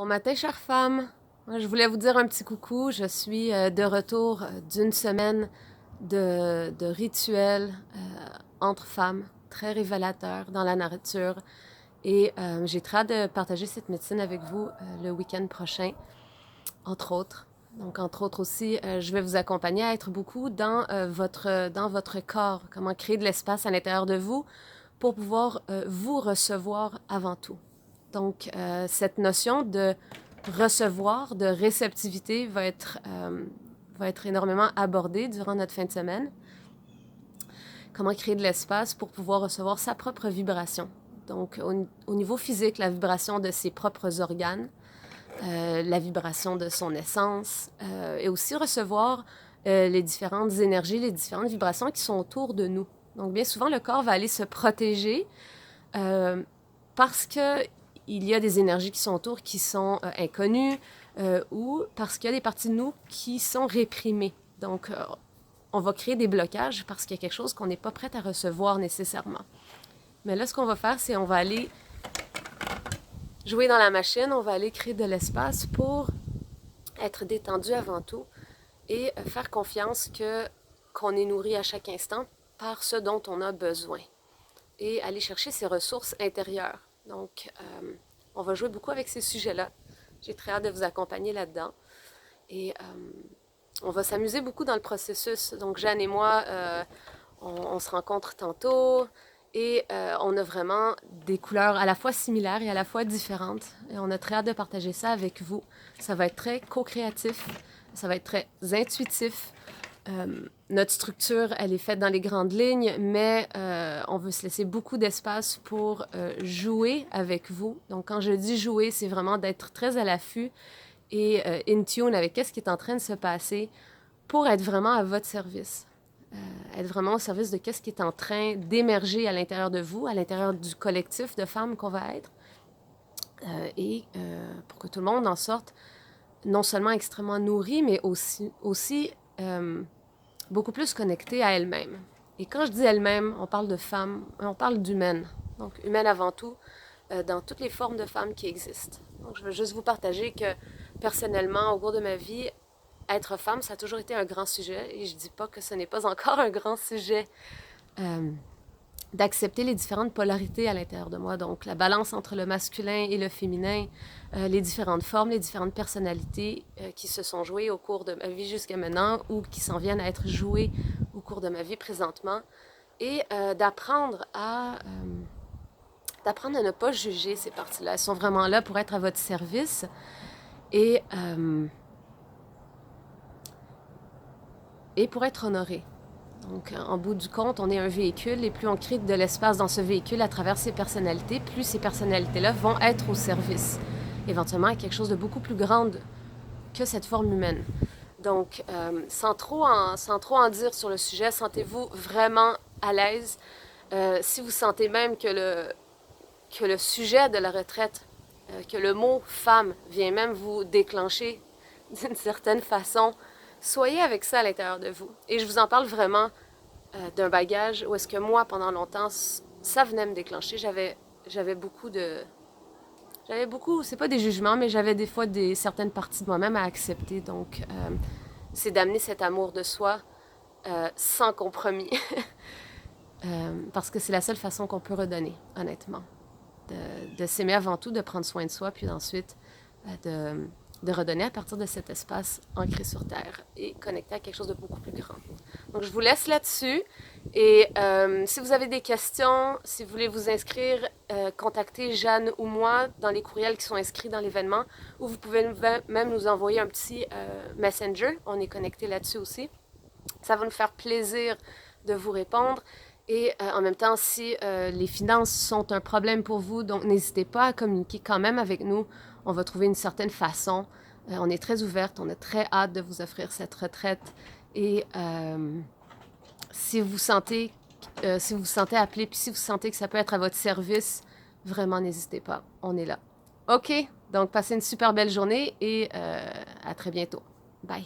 Bon matin, chères femmes. Je voulais vous dire un petit coucou. Je suis de retour d'une semaine de rituels entre femmes, très révélateurs dans la nature. Et j'ai très hâte de partager cette médecine avec vous le week-end prochain, entre autres. Donc, entre autres aussi, je vais vous accompagner à être beaucoup dans votre corps, comment créer de l'espace à l'intérieur de vous pour pouvoir vous recevoir avant tout. Donc, cette notion de recevoir, de réceptivité va être énormément abordée durant notre fin de semaine. Comment créer de l'espace pour pouvoir recevoir sa propre vibration. Donc, au niveau physique, la vibration de ses propres organes, la vibration de son essence, et aussi recevoir les différentes énergies, les différentes vibrations qui sont autour de nous. Donc, bien souvent, le corps va aller se protéger parce que il y a des énergies qui sont autour qui sont inconnues ou parce qu'il y a des parties de nous qui sont réprimées. Donc, on va créer des blocages parce qu'il y a quelque chose qu'on n'est pas prêt à recevoir nécessairement. Mais là, ce qu'on va faire, c'est on va aller jouer dans la machine, on va aller créer de l'espace pour être détendu avant tout et faire confiance qu'on est nourri à chaque instant par ce dont on a besoin et aller chercher ses ressources intérieures. Donc, on va jouer beaucoup avec ces sujets-là. J'ai très hâte de vous accompagner là-dedans. Et on va s'amuser beaucoup dans le processus. Donc, Jeanne et moi, on se rencontre tantôt et on a vraiment des couleurs à la fois similaires et à la fois différentes. Et on a très hâte de partager ça avec vous. Ça va être très co-créatif, ça va être très intuitif. Notre structure, elle est faite dans les grandes lignes, mais on veut se laisser beaucoup d'espace pour jouer avec vous. Donc, quand je dis jouer, c'est vraiment d'être très à l'affût et in tune avec ce qui est en train de se passer pour être vraiment à votre service. Être vraiment au service de ce qui est en train d'émerger à l'intérieur de vous, à l'intérieur du collectif de femmes qu'on va être. Et pour que tout le monde en sorte non seulement extrêmement nourri, mais aussi beaucoup plus connectée à elle-même. Et quand je dis elle-même, on parle de femme, on parle d'humaine. Donc, humaine avant tout, dans toutes les formes de femmes qui existent. Donc, je veux juste vous partager que, personnellement, au cours de ma vie, être femme, ça a toujours été un grand sujet. Et je dis pas que ce n'est pas encore un grand sujet d'accepter les différentes polarités à l'intérieur de moi. Donc, la balance entre le masculin et le féminin, les différentes formes, les différentes personnalités qui se sont jouées au cours de ma vie jusqu'à maintenant ou qui s'en viennent à être jouées au cours de ma vie présentement. Et d'apprendre à ne pas juger ces parties-là. Elles sont vraiment là pour être à votre service et pour être honorées. Donc, en bout du compte, on est un véhicule et plus on crée de l'espace dans ce véhicule à travers ces personnalités, plus ces personnalités-là vont être au service, éventuellement, à quelque chose de beaucoup plus grand que cette forme humaine. Donc, sans trop en dire sur le sujet, sentez-vous vraiment à l'aise. Si vous sentez même que le sujet de la retraite, que le mot femme vient même vous déclencher d'une certaine façon, soyez avec ça à l'intérieur de vous. Et je vous en parle vraiment d'un bagage où est-ce que moi, pendant longtemps, ça venait me déclencher. J'avais beaucoup, c'est pas des jugements, mais j'avais des fois certaines parties de moi-même à accepter. Donc, c'est d'amener cet amour de soi sans compromis. Parce que c'est la seule façon qu'on peut redonner, honnêtement. De s'aimer avant tout, de prendre soin de soi, puis ensuite de redonner à partir de cet espace ancré sur Terre et connecté à quelque chose de beaucoup plus grand. Donc, je vous laisse là-dessus. Et si vous avez des questions, si vous voulez vous inscrire, contactez Jeanne ou moi dans les courriels qui sont inscrits dans l'événement, ou vous pouvez même nous envoyer un petit messenger. On est connecté là-dessus aussi. Ça va nous faire plaisir de vous répondre. Et en même temps, si les finances sont un problème pour vous, donc n'hésitez pas à communiquer quand même avec nous. On va trouver une certaine façon. On est très ouverte, on a très hâte de vous offrir cette retraite. Et si vous sentez appelé, puis si vous sentez que ça peut être à votre service, vraiment n'hésitez pas. On est là. OK, donc passez une super belle journée et à très bientôt. Bye.